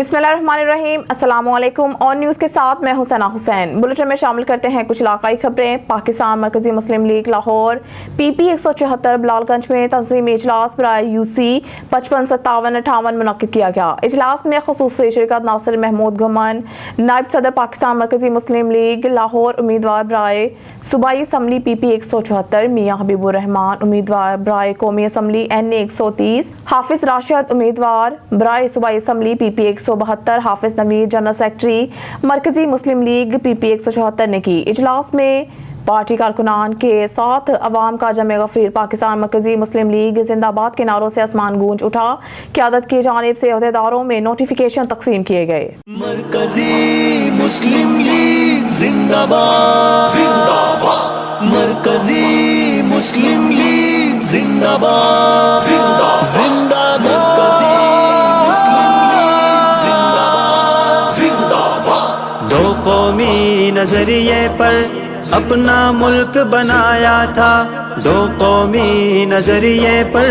बिस्मिल्लाहिर्रहमानिर्रहीम, अस्सलाम वालेकुम। और न्यूज़ के साथ मैं हुसैना हुसैन। बुलेटिन में शामिल करते हैं कुछ इलाकाई खबरें। पाकिस्तान मरकजी मुस्लिम लीग लाहौर PP 174 बिलालगंज में तंजीमी इजलास बराए UC 55 57 58 मुनक्किद किया गया। इजलास में खुसूसी शिरकत नासिर महमूद घुमन, नायब सदर पाकिस्तान मरकजी मुस्लिम लीग लाहौर, उम्मीदवार बराए सूबाई असम्बली PP 174 मियाँ हबीबुर रहमान, उम्मीदवार बराए कौमी असम्बली NA 130 हाफिज राशिद, उम्मीदवार बराए सूबाई असम्बली PP 172 हाफिज नवीद, जनरल सेक्रेटरी मरकजी मुस्लिम लीग PP 174 ने की। इजलास में पार्टी कारकुनान के साथ अवाम का जमे गफीर। पाकिस्तान मरकजी मुस्लिम लीग जिंदाबाद के नारों से आसमान गूंज उठा। क़यादत की जानिब से अहदेदारों में नोटिफिकेशन तकसीम किए गए। मरकजी मुस्लिम लीग जिंदाबाद जिंदाबाद, मरकजी मुस्लिम लीग जिंदाबाद जिंदाबाद जिंदाबाद, मरकजी मुस्लिम लीग जिंदाबाद जिंदाबाद। दो कौमी नजरिए पर अपना मुल्क बनाया था, दो कौमी नजरिए पर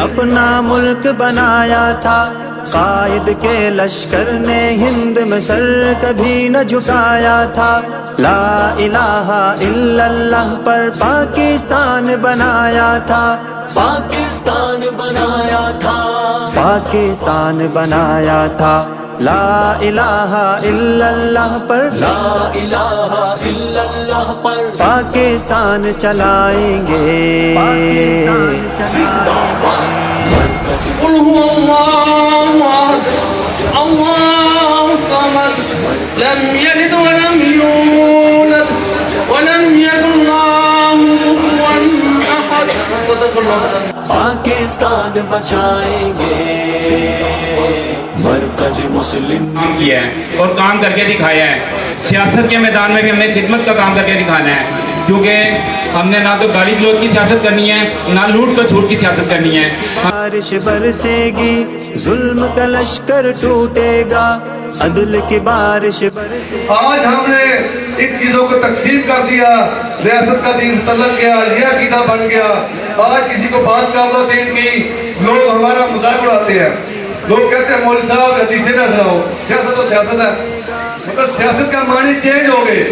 अपना मुल्क बनाया था। कायद के लश्कर ने हिंद में सर कभी न झुकाया था। ला इलाहा इल्लल्लाह पर पाकिस्तान बनाया था, पाकिस्तान बनाया था, पाकिस्तान बनाया था। ला इलाहा इल्लल्लाह पर, ला इलाहा इल्लल्लाह पर पाकिस्तान चलाएंगे, पाकिस्तान चलाएंगे। अल्लाहु समद, लम यलिद वलम यूलद वलम यकुल लहु कुफुवन अहद। पाकिस्तान बचाएंगे, मरकज़ी मुस्लिम किया है और काम करके दिखाया है। सियासत के मैदान में भी हमने खिदमत का काम करके दिखाना है, क्योंकि हमने ना तो गाली गलौज की सियासत करनी है, ना लूट को छूट की सियासत करनी है। बारिश बरसेगी, जुल्म का लश्कर टूटेगा, अदल की बारिश बरसेगी। आज हमने इन चीजों को तकसीम कर दिया, रियासत का दीन तलब गया, ये अकीदा बन गया। आज किसी को बात कर लो दीन की, लोग हमारा मजाक उड़ाते हैं। लोग कहते हैं मौलवी साहब हदीसें ना सुनाओ। सियासत तो सियासत है, मतलब सियासत का मानी चेंज हो गए।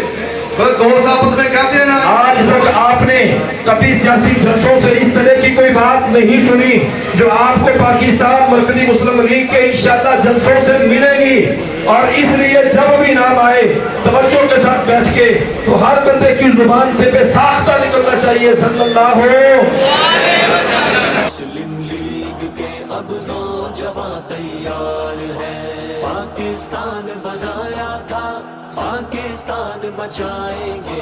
दोस्त आपस में कहते हैं ना। आज तक आपने कभी सियासी जलसों से इस तरह की कोई बात नहीं सुनी जो आपको पाकिस्तान मरकजी मुस्लिम लीग के इंशाअल्लाह जलसों से मिलेगी। और इसलिए जब भी नाम आए तवज्जो के साथ बैठ के तो हर बंदे की जुबान से बेसाख्ता निकलना चाहिए सल्लल्लाहु मुस्लिम लीग के अब नौजवान तैयार है। पाकिस्तान बनाया था, पाकिस्तान बचाएंगे,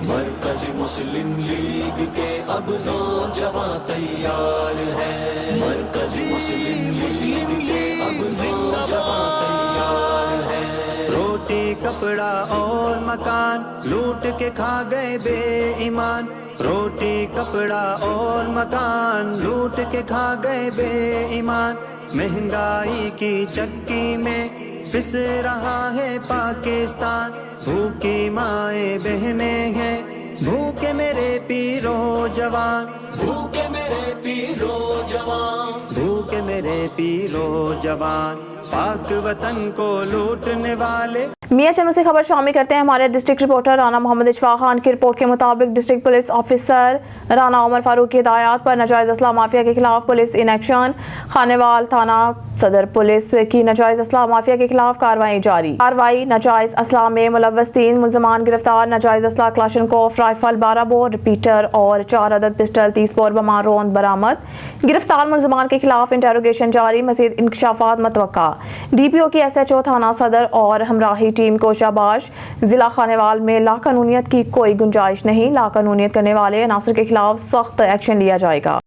मरकज़ी मुस्लिम लीग के अब नौजवान तैयार है। मरकज़ी मुस्लिम लीग के अब नौजवान तैयार है। रोटी कपड़ा और मकान लूट के खा गए बेईमान, रोटी कपड़ा और मकान लूट के खा गए बेईमान। महंगाई की चक्की में पिस रहा है पाकिस्तान, भूखी माए बहने हैं, भूखे मेरे पीरो जवान, भूखे मेरे पीरो जवान, भूखे मेरे पीरो जवान। पाक वतन को लूटने वाले। मियाँ चैनल से खबर शामिल करते हैं हमारे डिस्ट्रिक्ट रिपोर्टर राना मोहम्मद इशफाक खान की रिपोर्ट के मुताबिक district police officer Rana Umar Farooq की हिदायत पर नाजायज असला माफिया के खिलाफ पुलिस इन एक्शन। खानेवाल थाना सदर पुलिस की नाजायज असला माफिया के खिलाफ कार्रवाई जारी। कार्रवाई नाजायज असला में मुलव्वस 3 मुलजमान गिरफ्तार। नाजायज असला क्लाशनकोफ राइफल 12 बोर, रिपीटर और 4 अदद पिस्टल 30 बोर बमा रोंद बरामद। गिरफ्तार मुलजमान के खिलाफ इंटेरोगेशन जारी। मजीद इंकशाफात मतवक्का। DPO की SHO थाना सदर और हमराही टीम को शाबाश। जिला खानेवाल में लाकानूनियत की कोई गुंजाइश नहीं, लाकानूनियत करने वाले अनासर के खिलाफ सख्त एक्शन लिया जाएगा।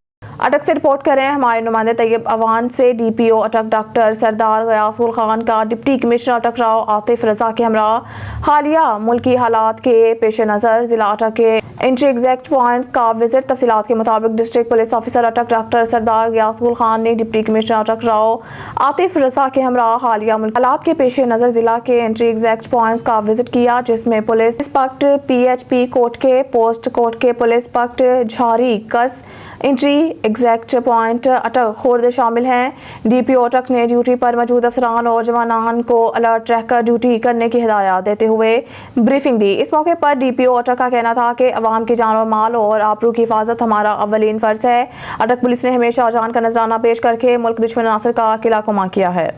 अटक से रिपोर्ट करें हमारे नुमाइंदे तैयब अवान से। DPO अटक डॉक्टर सरदार गयासुल खान का डिप्टी कमिश्नर अटक राव आतिफ रजा के हमरा हालिया मुल्की हालात के पेश नज़र जिला अटक के एंट्री एग्जैक्ट पॉइंट्स का विजिट। तफसीलात के मुताबिक डिस्ट्रिक्ट पुलिस ऑफिसर अटक डॉक्टर सरदार गयासुल खान ने डिप्टी कमिश्नर अटक राव आतिफ रजा के हमरा हालिया मुल्की हालात के पेश नज़र जिला के एंट्री एग्जैक्ट पॉइंट्स का विजिट किया, जिसमें पुलिस इंस्पेक्टर PHP कोट के पोस्ट कोट के पुलिस इंस्पेक्टर झारी कस इंट्री एग्जैक्ट पॉइंट अटक खुर्द शामिल हैं। DPO अटक ने ड्यूटी पर मौजूद अफसरान और जवानान को अलर्ट रहकर ड्यूटी करने की हिदायत देते हुए ब्रीफिंग दी। इस मौके पर DPO अटक का कहना था कि अवाम की जान और माल और आबरू की हिफाजत हमारा अव्वलीन फर्ज है। अटक पुलिस ने हमेशा जान का नजराना पेश करके मुल्क दुश्मन नासिर का किला कुमा किया है।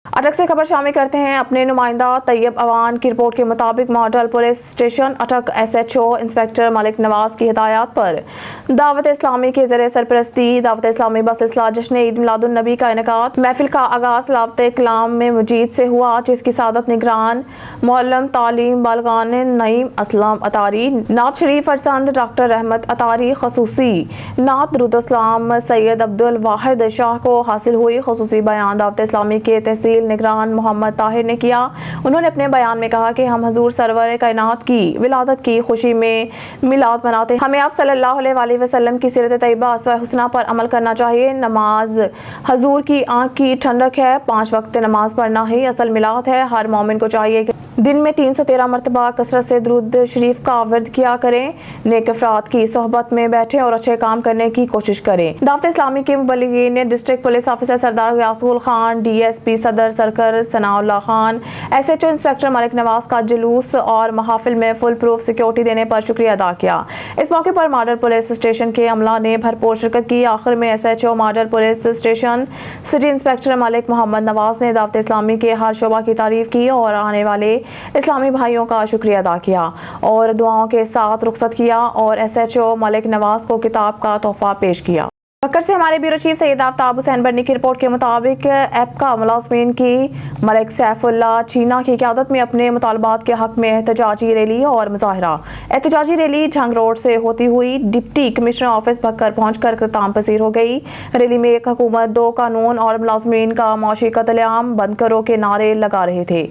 अटक से खबर शामिल करते हैं अपने नुमाइंदा तैयब अवान की रिपोर्ट के मुताबिक मॉडल पुलिस स्टेशन अटक SHO इंस्पेक्टर मलिक नवाज की हिदायत पर दावत इस्लामी के ज़रिए सरपरस्ती दावत इस्लामी बसिलसिला जश्न ईद मिलादुन नबी का इनेकाद। महफिल का आगाज लावत कलाम में मजीद से हुआ, जिसकी सादत निगरान मुअल्लिम तालीम बालगान नईम असलम अतारी, नात शरीफ फरसंद डॉक्टर रहमत अतारी, खसूसी नात दुरूद सैयद अब्दुल वाहिद शाह को हासिल हुई। खसूसी बयान दावत इस्लामी के तहसील निगरान मोहम्मद ताहिर ने किया। उन्होंने अपने बयान में कहा कि हम हजूर सरवर कायनात की विलादत की खुशी में मिलाद मनाते हैं। हमें आप सल्लल्लाहु अलैहि वसल्लम की सीरत तैयबा अस्वा हुस्ना पर अमल करना चाहिए। नमाज हजूर की आंख की ठंडक है। 5 वक्त नमाज पढ़ना ही असल मिलाद है। हर मोमिन को चाहिए कि दिन में 313 मरतबा कसरत से दुरूद शरीफ का विर्द किया करें, नेक अफराद की सोहबत में बैठे और अच्छे काम करने की कोशिश करें। दावत इस्लामी के मुबल्लिगीन ने डिस्ट्रिक्ट पुलिस ऑफिसर सरदार गयासुल खान, DSP सदर सरकर सनाउल्लाह खान, SHO इंस्पेक्टर मलिक नवाज का जुलूस और महाफिल में फुल प्रूफ सिक्योरिटी देने पर शुक्रिया अदा किया। इस मौके पर मॉडल पुलिस स्टेशन के अमला ने भरपूर शिरकत की। आखिर में SHO model police station city inspector Malik Mohammad Nawaz ने दावत इस्लामी के हर शोबा की तारीफ की और आने वाले इस्लामी भाइयों का शुक्रिया अदा किया और दुआओं के साथ रुखसत किया और SHO मलिक नवाज को किताब का तोहफा पेश किया। बकर से हमारे ब्यूरो चीफ सैयद आफ्ताब हुसैन बर्नी की रिपोर्ट के मुताबिक एपका मुलाजमीन की मलिक सैफुल्लाह चीना की क़यादत में अपने मुतालबात के हक में एहतजाजी रैली और मुजाहरा। एहतजाजी रैली ढंग रोड से होती हुई डिप्टी कमिश्नर ऑफिस भक्कर पहुंचकर इख्तिताम पसीर हो गई। रैली में एक हुकूमत, 2 कानून और मुलाजमीन का मौशी कत्लेआम बंद करो के नारे लगा रहे थे।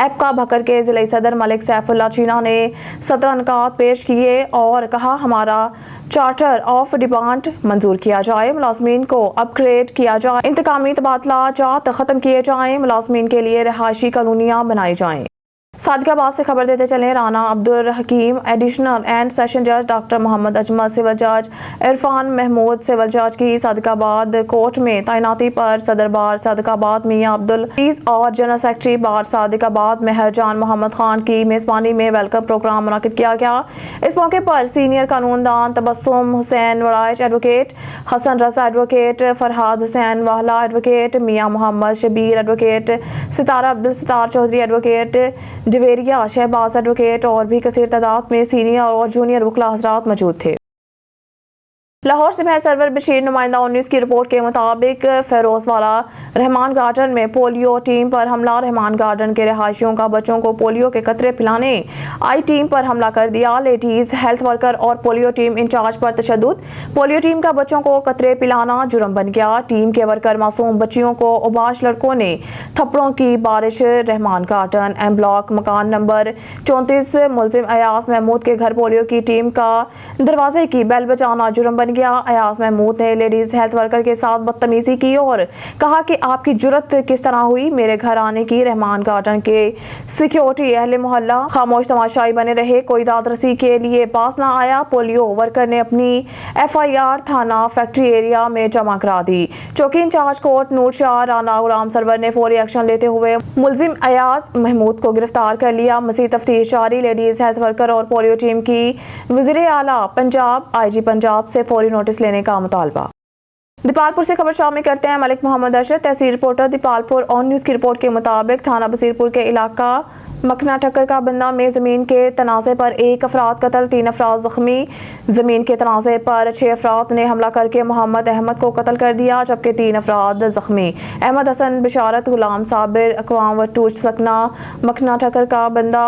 एपका भक्कर के जिला सदर मलिक सैफुल्लाह चीना ने 17 निकात पेश किए और कहा हमारा चार्टर ऑफ डिमांड मंजूर किया जाए, मुलाजमीन को अपग्रेड किया जाए, इंतकामी तबादला जात खत्म किए जाएं, मुलाजमीन के लिए रिहायशी कॉलोनियां बनाई जाएं। सादिकाबाद से खबर देते चले राना अब्दुल हकीम एडिशनल एंड सेशन जज, डॉक्टर मोहम्मद अजमल सिविल जज, इरफान महमूद सिविल जज की सादिकाबाद कोर्ट में तैनाती पर सदर बार सादिकाबाद मियां अब्दुल अजीज और जनरल सेक्रेटरी बार सादिकाबाद मेहरजान मोहम्मद खान की मेजबानी में वेलकम प्रोग्राम मुनक्किद किया गया। इस मौके पर senior कानूनदान Tabassum Hussain Waraich advocate, Hasan Raza advocate, Farhad Hussain वाहला advocate, मियां मोहम्मद शबीर एडवोकेट, सितारा अब्दुल सितार चौधरी एडवोकेट, जवेरिया शहबाज एडवोकेट और भी कसीर तादाद में सीनियर और जूनियर वकील हज़रात मौजूद थे। लाहौर से महर सरवर बशीर नुमाइंदा न्यूज़ की रिपोर्ट के मुताबिक फेरोजवाला रहमान गार्डन में पोलियो टीम पर हमला। रहमान गार्डन के रहायशियों का बच्चों को पोलियो के कतरे पिलाने आई टीम पर हमला कर दिया। लेडीज हेल्थ वर्कर और पोलियो टीम इंचार्ज पर तशद्दुद। पोलियो टीम का बच्चों को कतरे पिलाना जुर्म बन गया। टीम के वर्कर मासूम बच्चियों को उबाश लड़कों ने थप्पड़ों की बारिश। रहमान गार्डन एम ब्लॉक मकान नंबर 34 मुलजिम अयास महमूद के घर पोलियो की टीम का दरवाजे की बेल बजाना जुर्म बन गया। अयास महमूद ने लेडीज हेल्थ वर्कर के साथ बदतमीजी की और कहा कि आपकी जुर्रत किस तरह हुई मेरे घर आने की। रहमान गार्डन के सिक्योरिटी अहले मोहल्ला खामोश तमाशाई बने रहे, कोई दादरसी के लिए पास ना आया। पोलियो वर्कर ने अपनी FIR थाना फैक्ट्री एरिया में जमा करा दी। चौकी इंचार्ज कोर्ट नूर शाह राना गुलाम सरवर ने फौरी एक्शन लेते हुए मुलजिम अयास महमूद को गिरफ्तार कर लिया। मज़ीद तफ्तीश जारी। लेडीज हेल्थ वर्कर और पोलियो टीम की वज़ीर आला पंजाब IG पंजाब से फौरी नोटिस लेने का मुतालबा। दीपालपुर से खबर शामिल करते हैं मलिक मोहम्मद अशरफ तहसील रिपोर्टर दीपालपुर ऑन न्यूज़ की रिपोर्ट के मुताबिक थाना बसीरपुर के इलाका मखना ठक्कर का बंदा में ज़मीन के तनाज़े पर 1 अफराद कत्ल, 3 अफराद ज़ख्मी। ज़मीन के तनाज़े पर 6 अफराद ने हमला करके मोहम्मद अहमद को कत्ल कर दिया, जबकि 3 अफराद ज़ख्मी। अहमद हसन बिशारत गुलाम साबिर अकवाम वटूच सकना मखना ठक्कर का बंदा।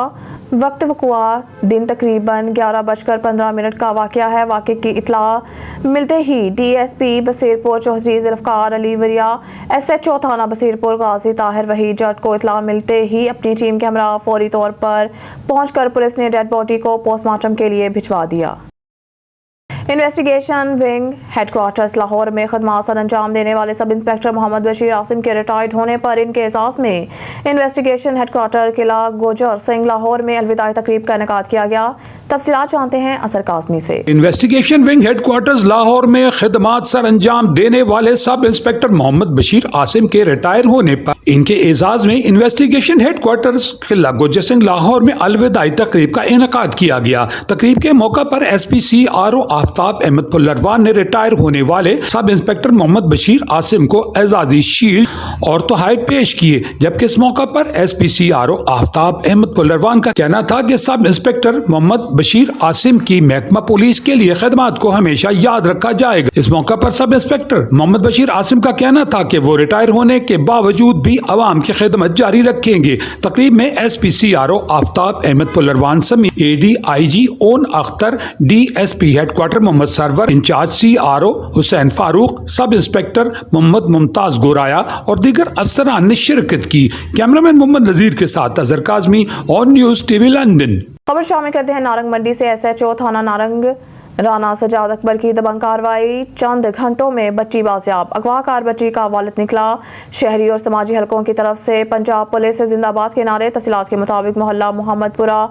वक्त वक़ुआ दिन तकरीबन 11:15 का वाक़या है। वाक़े की इत्तला मिलते ही DSP बसीरपुर चौधरी ज़ुल्फ़कार अली वरिया, SHO थाना बसीरपुर गाजी ताहिर वहीद जट को इत्तला मिलते ही अपनी टीम के हमरा फौरी तौर पर पहुंचकर पुलिस ने डेड बॉडी को पोस्टमार्टम के लिए भिजवा दिया। इन्वेस्टिगेशन विंग हेडक्वार्टर्स लाहौर में खदमात सर अंजाम देने वाले सब इंस्पेक्टर मोहम्मद बशीर आसिम के रिटायर्ड होने पर इनके एहसास में इन्वेस्टिगेशन हेडक्वार्टर किला गोजर सिंह लाहौर में अलविदाई तकरीब का इनेकाद किया गया। तफसीलात जानते हैं असर काज़मी से। इन्वेस्टिगेशन विंग हेडक्वार्टर्स लाहौर में खिदमात सर अंजाम देने वाले सब इंस्पेक्टर मोहम्मद बशीर आसिम के रिटायर होने पर इनके एजाज में इन्वेस्टिगेशन हेडक्वार्टर्स किला गुज्जर सिंह लाहौर में अलविदाई तकरीब का इनेकाद किया गया। तकरीब के मौका पर SPCRO आफ्ताब अहमद पुल्लरवान ने रिटायर होने वाले सब इंस्पेक्टर मोहम्मद बशीर आसिम को एजाजी शील्ड और तोहफे पेश किए, जबकि इस मौका पर SPCRO आफ्ताब अहमद पुल्लरवान का कहना था कि सब इंस्पेक्टर मोहम्मद बशीर आसिम की महकमा पुलिस के लिए खदमात को हमेशा याद रखा जाएगा। इस मौका पर सब इंस्पेक्टर मोहम्मद बशीर आसिम का कहना था कि वो रिटायर होने के बावजूद भी अवाम की खिदमत जारी रखेंगे। तकरीब में SPCRO आफ्ताब अहमद पुल्लरवान समेत ADIG ओन Akhtar, DSP headquarter Mohammad Sarwar, incharge CRO Hussain Farooq, sub inspector Mohammad Mumtaz Goraya और दीगर अफसरान ने शिरकत की। कैमरामैन मोहम्मद नजीर के साथ अजहर काज़मी और न्यूज़ TV लंदन। खबर शामिल करते हैं नारंग मंडी से। SHO थाना नारंग राना सजाद अकबर की दबंग कार्रवाई, चंद घंटों में बच्ची बाजियाब। अगवाकार बच्ची का वालिद निकला। शहरी और समाजी हलकों की तरफ से पंजाब पुलिस जिंदाबाद के नारे। तफसीलात के मुताबिक मोहल्ला मोहम्मदपुरा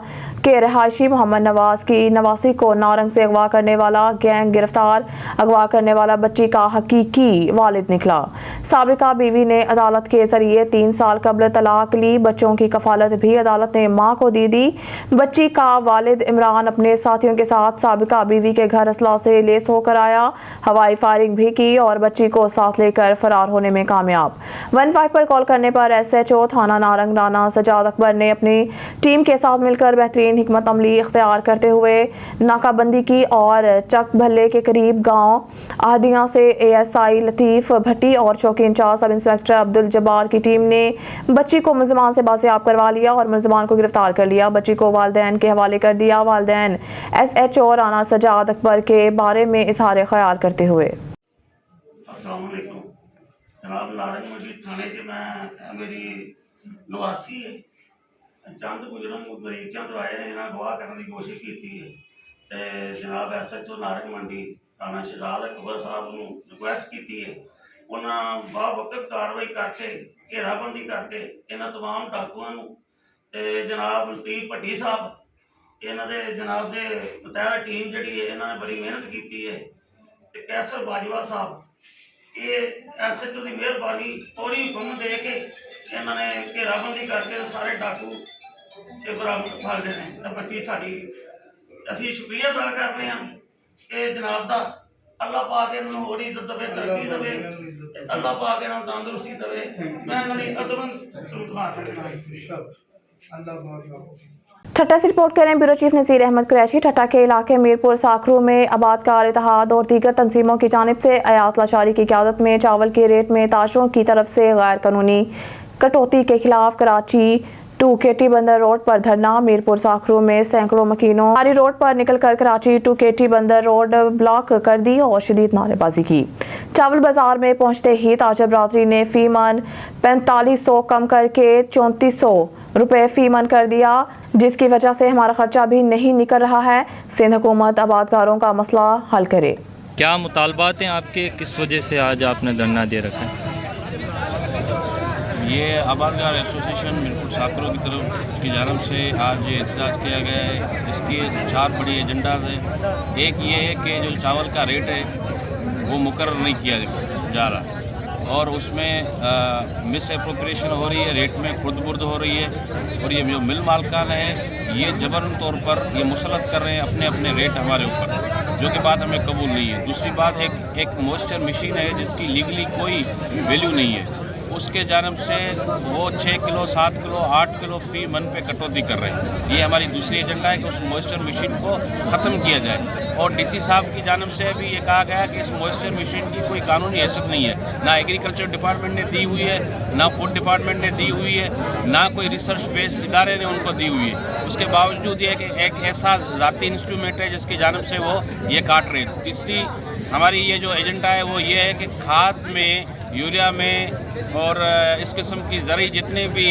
के रहायशी मोहम्मद नवाज की नवासी को नारंग से अगवा करने वाला गैंग गिरफ्तार। अगवा करने वाला बच्ची का हकीकी वालिद निकला। साबिका बीवी ने अदालत के जरिए 3 साल कबल तलाक ली। बच्चों की कफालत भी अदालत ने मां को दी दी। बच्ची का वालिद इमरान अपने साथियों के साथ साबिका बीवी के घर असला से लेस होकर आया। हवाई फायरिंग भी की और बच्ची को साथ लेकर फरार होने में कामयाब। 15 पर कॉल करने पर SHO थाना नारंग राना सजाद अकबर ने अपनी टीम के साथ मिलकर बेहतरीन हिकमत अमली इख्तियार करते हुए नाकाबंदी की और चक भल्ले के करीब गांव आहदियां से ASI लतीफ भट्टी और चौकी in charge sub inspector Abdul Jabbar की टीम ने बच्ची को मुलजमान से बाजियाब करवा लिया और मुलजमान को गिरफ्तार कर लिया। बच्ची को वालिदैन के हवाले कर दिया। वालिदैन SHO राना सजाद अकबर के बारे में इजहार ख्याल करते हुए अस्सलाम वालेकुम जनाब, नारंग मंडी थाने के मैं मेरी निवासी है चंद गुजरम तरीकों तो आए ने गवाह करने की कोशिश की है। जनाब SHO नारंग मंडी राना सजाद अकबर साहब को रिक्वेस्ट की है, उन्होंने बावकत कार्रवाई करके घेराबंदी करके इन्होंने तमाम डाकुआं जनाब लतीफ भट्टी साहब इन्हों के जनाब के मुतहरा टीम जी है इन्होंने बड़ी मेहनत की है। कैसर बाजवा साहब ये SHO की मेहरबानी पूरी हुक्म दे के इन्होंने घेराबंदी करके सारे डाकू बरामद फड़ रहे हैं। तो बच्ची साड़ी असी शुक्रिया अदा कर रहे हैं कि जनाब का अल्लाह पाक इन्होंने होरी दवे तरक्की दवे, अल्लाह पाक इन्होंने तंदुरुस्ती दवे। मैं इन्होंने अदबन सलूट हासिल करना। ठट्टा से रिपोर्ट करें ब्यूरो चीफ नज़ीर अहमद कुरैशी। ठट्टा के इलाके मीरपुर साकरू में आबादकार इत्तेहाद और दीगर तंजीमों की जानिब से अयात लाशारी की क़यादत में चावल के रेट में ताशरों की तरफ से गैर कानूनी कटौती के खिलाफ कराची 2 KT बंदर रोड पर धरना। मीरपुर साकरू में सैकड़ों मकीनों हारी रोड पर निकलकर कराची 2 KT बंदर रोड ब्लॉक कर दी और शदीद नारेबाजी की। चावल बाजार में पहुंचते ही ताजर बरादरी ने फी मन 4500 कम करके 3400 रुपए फी मन कर दिया, जिसकी वजह से हमारा खर्चा भी नहीं निकल रहा है। सिंध हुकूमत आबादकारों का मसला हल करे। क्या मुतालबात हैं आपके, किस वजह से आज आपने धरना दे रखा है? ये आबादकार एसोसिएशन मीरपुर साकरों की तरफ की जानब से आज ये एहतजाज किया गया है। इसकी 4 बड़ी एजेंडा हैं। एक ये है कि जो चावल का रेट है वो मुकर्रर नहीं किया जा रहा और उसमें मिस एप्रोप्रिएशन हो रही है, रेट में खुर्द-बुर्द हो रही है और ये जो मिल मालकान है ये जबरन तौर पर ये मुसलत कर रहे हैं अपने अपने रेट हमारे ऊपर, जो कि बात हमें कबूल नहीं है। दूसरी बात एक मॉइस्चर मशीन है जिसकी लीगली कोई वैल्यू नहीं है, उसके जानब से वो 6 किलो 7 किलो 8 किलो फी मन पे कटौती कर रहे हैं। ये हमारी दूसरी एजेंडा है कि उस मॉइस्चर मशीन को ख़त्म किया जाए। और DC साहब की जानब से भी ये कहा गया कि इस मॉइस्चर मशीन की कोई कानूनी हैसियत नहीं है, ना एग्रीकल्चर डिपार्टमेंट ने दी हुई है, ना फूड डिपार्टमेंट ने दी हुई है, ना कोई रिसर्च बेस्ड इदारे ने उनको दी हुई है। उसके बावजूद ये कि एक ऐसा ज़ाती इंस्ट्रूमेंट है जिसकी जानब से वो ये काट रहे हैं। तीसरी हमारी ये जो एजेंडा है वो ये है कि खाद में, यूरिया में और इस किस्म की ज़रिए जितने भी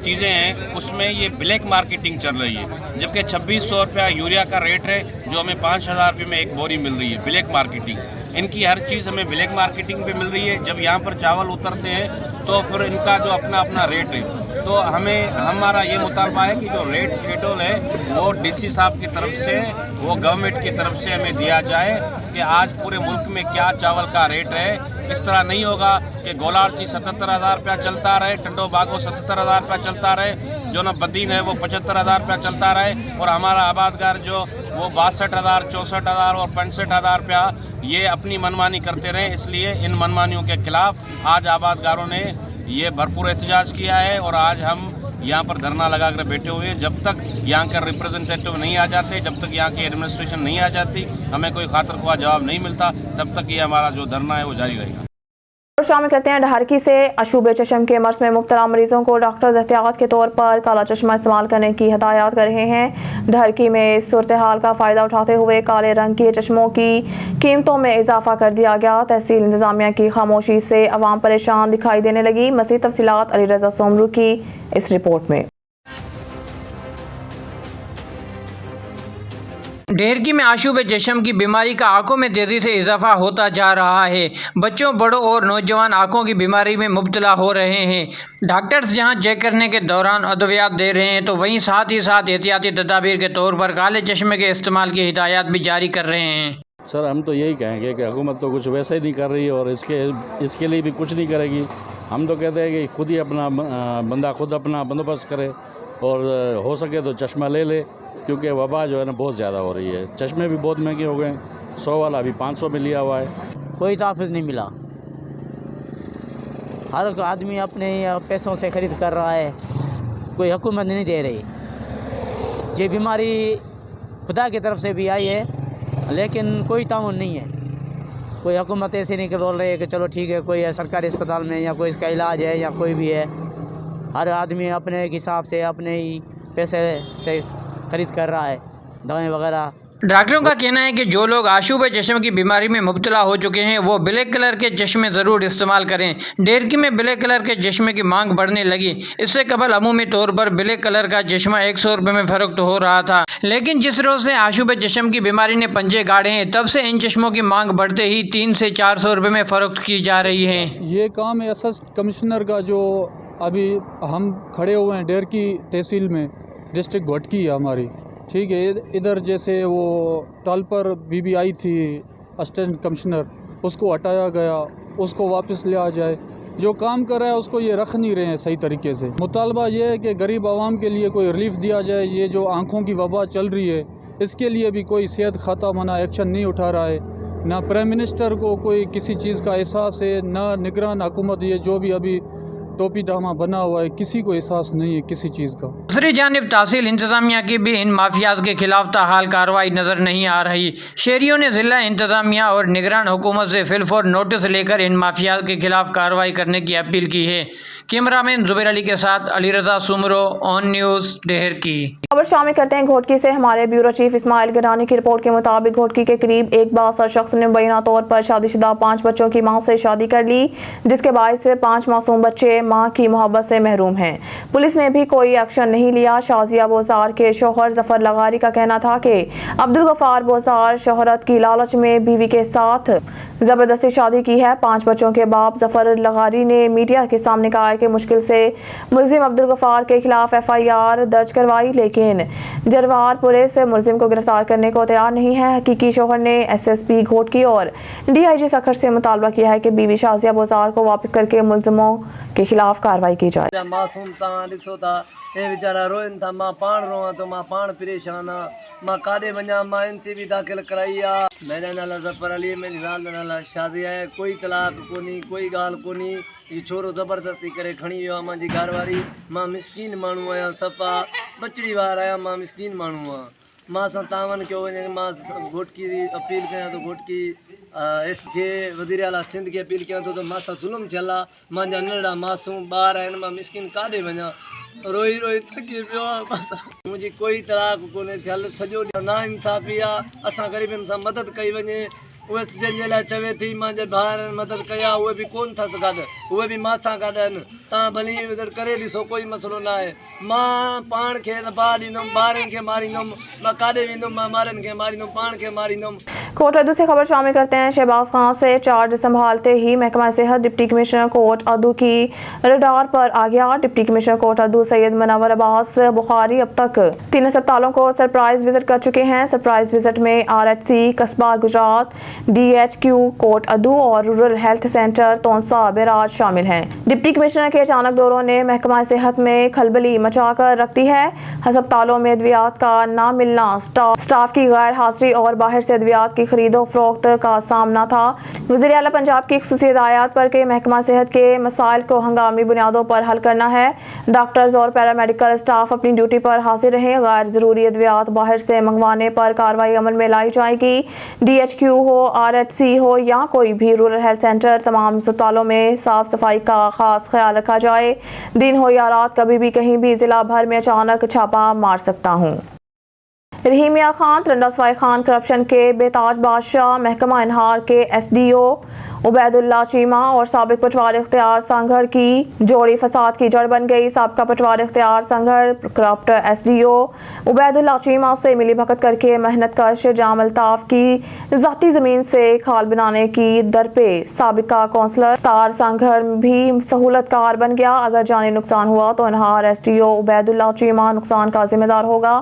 चीज़ें हैं उसमें ये ब्लैक मार्केटिंग चल रही है, जबकि 2600 रुपया यूरिया का रेट है जो हमें 5000 रुपये में एक बोरी मिल रही है। ब्लैक मार्केटिंग, इनकी हर चीज़ हमें ब्लैक मार्केटिंग पे मिल रही है। जब यहाँ पर चावल उतरते हैं तो फिर इनका जो अपना अपना रेट है, तो तो हमारा ये मुतालबा है कि जो रेट शेड्यूल है वो डीसी साहब की तरफ से, वो गवर्नमेंट की तरफ से हमें दिया जाए कि आज पूरे मुल्क में क्या चावल का रेट है। इस तरह नहीं होगा कि गोलारची 77,000 रुपया चलता रहे, टंडो बागो 77,000 रुपया चलता रहे, जो ना बदीन है वो 75,000 रुपया चलता रहे, और हमारा आबादगार जो वो 62,000, 64,000 और 65,000 रुपया ये अपनी मनमानी करते रहे। इसलिए इन मनमानियों के खिलाफ आज आबादगारों ने ये भरपूर एहतजाज किया है, और आज हम यहाँ पर धरना लगा कर बैठे हुए हैं। जब तक यहाँ के रिप्रेजेंटेटिव नहीं आ जाते, जब तक यहाँ की एडमिनिस्ट्रेशन नहीं आ जाती, हमें कोई खातिर ख्वाह जवाब नहीं मिलता, तब तक ये हमारा जो धरना है वो जारी रहेगा। शामिल करते हैं ढहरकी से अशूब चश्म के मर्ज में मुब्तला मरीजों को डॉक्टर्स एहतियात के तौर पर काला चश्मा इस्तेमाल करने की हदायत कर रहे हैं। ढहरकी में इस सूरत हाल का फ़ायदा उठाते हुए काले रंग के चश्मों की कीमतों में इजाफा कर दिया गया। तहसील इंतजामिया की खामोशी से अवाम परेशान दिखाई देने लगी। मज़ीद तफसीलात अली रज़ा सोमरू की इस रिपोर्ट में। ढेरकी में आशूब चश्म की बीमारी का आंखों में तेज़ी से इजाफा होता जा रहा है। बच्चों, बड़ों और नौजवान आंखों की बीमारी में मुब्तला हो रहे हैं। डॉक्टर्स जहां चेक करने के दौरान अद्वियात दे रहे हैं, तो वहीं साथ ही साथ एहतियाती तदाबीर के तौर पर काले चश्मे के इस्तेमाल की हिदायत भी जारी कर रहे हैं। सर, हम तो यही कहेंगे कि हुकूमत तो कुछ वैसे ही नहीं कर रही और इसके लिए भी कुछ नहीं करेगी। हम तो कहते हैं कि खुद ही अपना बंदा खुद अपना बंदोबस्त करे, और हो सके तो चश्मा ले ले, क्योंकि वबा जो है ना बहुत ज़्यादा हो रही है। चश्मे भी बहुत महंगे हो गए, 100 वाला अभी 500 में लिया हुआ है। कोई तहफ़्फ़ुज़ नहीं मिला, हर आदमी अपने पैसों से ख़रीद कर रहा है, कोई हुकूमत नहीं दे रही। ये बीमारी खुदा की तरफ से भी आई है, लेकिन कोई ताउन नहीं है। कोई हुकूमत ऐसे नहीं बोल रही है कि चलो ठीक है, कोई है सरकारी अस्पताल में या कोई इसका इलाज है या कोई भी है। हर आदमी अपने हिसाब से अपने ही पैसे से खरीद कर रहा है दवाएं वगैरह। डॉक्टरों का कहना है कि जो लोग आशूब चश्म की बीमारी में मुब्तला हो चुके हैं वो ब्लैक कलर के चश्मे ज़रूर इस्तेमाल करें। ढेरकी में ब्लैक कलर के चश्मे की मांग बढ़ने लगी। इससे कबल अमूमी तौर पर ब्लैक कलर का चश्मा 100 रुपये में फ़रोख्त हो रहा था, लेकिन जिस रोज़ से आशूब चश्म की बीमारी ने पंजे गाड़े हैं, तब से इन चश्मों की मांग बढ़ते ही 300 से 400 रुपये में फ़रोख्त की जा रही है। ये काम है असिस्टेंट कमिश्नर का, जो अभी हम खड़े हुए हैं ढेरकी तहसील में, डिस्ट्रिक्ट घोटकी है हमारी, ठीक है। इधर जैसे वो टाल पर बीबी आई थी असिस्टेंट कमिश्नर, उसको हटाया गया, उसको वापस ले आ जाए। जो काम कर रहा है उसको ये रख नहीं रहे हैं सही तरीके से। मुतालबा ये है कि गरीब आवाम के लिए कोई रिलीफ दिया जाए। ये जो आँखों की वबा चल रही है, इसके लिए भी कोई सेहत खाता मना एक्शन नहीं उठा रहा है। ना प्राइम मिनिस्टर को कोई किसी चीज़ का एहसास है, ना निगरान हुकूमत, ये जो भी अभी टोपी ड्रामा बना हुआ है, किसी को एहसास नहीं है किसी चीज़ का। दूसरी जानिब तहसील इंतजामिया की भी इन माफियाज के खिलाफ ताहाल कार्रवाई नज़र नहीं आ रही। शहरियों ने ज़िला इंतजामिया और निगरान हुकूमत से फिलफौर नोटिस लेकर इन माफियाज के खिलाफ कार्रवाई करने की अपील की है। कैमरामैन जुबैर अली के साथ अली रज़ा सुमरो, ऑन न्यूज़, ढेरकी। खबर शामिल करते हैं घोटकी से। हमारे ब्यूरो चीफ इस्माइल गिरानी की रिपोर्ट के मुताबिक घोटकी के करीब एक बासर शख्स ने मुबैना तौर पर शादीशुदा 5 बच्चों की मां से शादी कर ली, जिसके बायस 5 मासूम बच्चे मां की मोहब्बत से महरूम हैं। पुलिस ने भी कोई एक्शन नहीं लिया। शाजिया बोजार के शोहर जफर लगारी का कहना था कि अब्दुल गफार बोजार शोहरत की लालच में बीवी के साथ जबरदस्ती शादी की है। 5 बच्चों के बाप जफर लगारी ने मीडिया के सामने कहा कि मुश्किल से मुलजिम अब्दुल गफार के खिलाफ FIR दर्ज करवाई, लेकिन जरवार पुलिस मुलजिम को गिरफ्तार करने को तैयार नहीं है। हकीकी शोहर ने SSP घोटकी और DIG सखर से मुतालबा किया है कि बीवी शाजिया बोजार को वापस करके मुलजिमों के खिलाफ कार्रवाई की जाए। मासूम ॾिसो था हे वीचारा रोइन था, मां पाण रोआं तो मां पाण परेशान आ। मां काॾे वञा, मां NC दाख़िल कराई आ। मेरा नाला जफर अली, मेरी ज़ाल जो नाला शाज़िया आहे। कोई तलाक कोन्ही, कोई ॻाल्हि कोन्ही। ये छोरो ज़बरदस्ती करे खणी वियो आहे मुंहिंजी घरवारी। मां मिसकीन माण्हू आहियां, सफ़ा बचड़ी वार आहियां, मां मिसकीन माण्हू आहियां। मां सां तावन कयो वञे। मां घोटकी जी अपील कयां तो घोटकी के वज़ीर आला सिंध के अपील कयां तो मां सां ज़ुल्म थियल आहे। मुंहिंजा नंढड़ा मासूम ॿार आहिनि, मां मिसकीन काॾे वञा। रोई रोई थकी पियो आहे। मुंहिंजी कोई तलाक कोन्हे थियल, सॼो ॾींहुं ना इंसाफ़ी आहे। असां ग़रीबनि सां मदद कई वञे। उहे जंहिंजे लाइ चवे थी मुंहिंजे भाउरनि मदद कया उहे बि कोन अथसि गॾु उहे बि मां सां गॾु आहिनि तव्हां भली मदद करे ॾिसो कोई मसइलो न आहे मां पाण खे न भाउ ॾींदुमि ॿारनि खे मारींदुमि मां काॾे वेंदुमि मां ॿारनि खे मारींदुमि पाण खे मारींदुमि। कोट अदू से खबर शामिल करते हैं। शहबाज खान से चार्ज संभालते ही महकमा सेहत डिप्टी कमिश्नर कोट अदू की रडार पर आ गया। डिप्टी कमिश्नर कोट अदू सैयद मुनव्वर अब्बास बुखारी अब तक 3 अस्पतालों को सरप्राइज विजिट कर चुके हैं। सरप्राइज विजिट में RHC कस्बा गुजरात, DHQ कोट अदू और rural health centre Taunsa barrage शामिल हैं। डिप्टी कमिश्नर के अचानक दौरों ने महकमा सेहत में खलबली मचाकर रख दी है। अस्पतालों में अद्वियात का ना मिलना, स्टाफ की गैर हाजिरी और बाहर से अद्वियात की खरीदो फरोख्त का सामना था। वज़ीर आला पंजाब की खुसूसी हिदायत पर के महकमा सेहत के मसाइल को हंगामी बुनियादों पर हल करना है। डॉक्टर्स और पैरामेडिकल स्टाफ अपनी ड्यूटी पर हाजिर रहें। गैर ज़रूरी अद्वियात बाहर से मंगवाने पर कार्रवाई अमल में लाई जाएगी। DHQ हो, RHC हो या कोई भी रूरल हेल्थ सेंटर, तमाम अस्पतालों में साफ सफाई का खास ख्याल रखा जाए। दिन हो या रात, कभी भी कहीं भी जिला भर में अचानक छापा मार सकता हूँ। रहीम मियां खान, तरंडा सवाई खान करप्शन के बेताज बादशाह, महकमा इनहार के SDO उबैदुल्ला चीमा और साबिक पटवार इख्तियार संघर की जोड़ी फसाद की जड़ बन गई। साबिका पटवार इख्तियार संघर करप्ट SDO उबैदुल्ला चीमा से मिली भगत करके मेहनत कश जाम अल्ताफ की ज़ाती ज़मीन से खाल बनाने की दर पे साबिका कौंसलर स्टार संघर भी सहूलतकार बन गया। अगर जानी नुकसान हुआ तो इनहार SDO उबैदुल्ला चीमा नुकसान का जिम्मेदार होगा।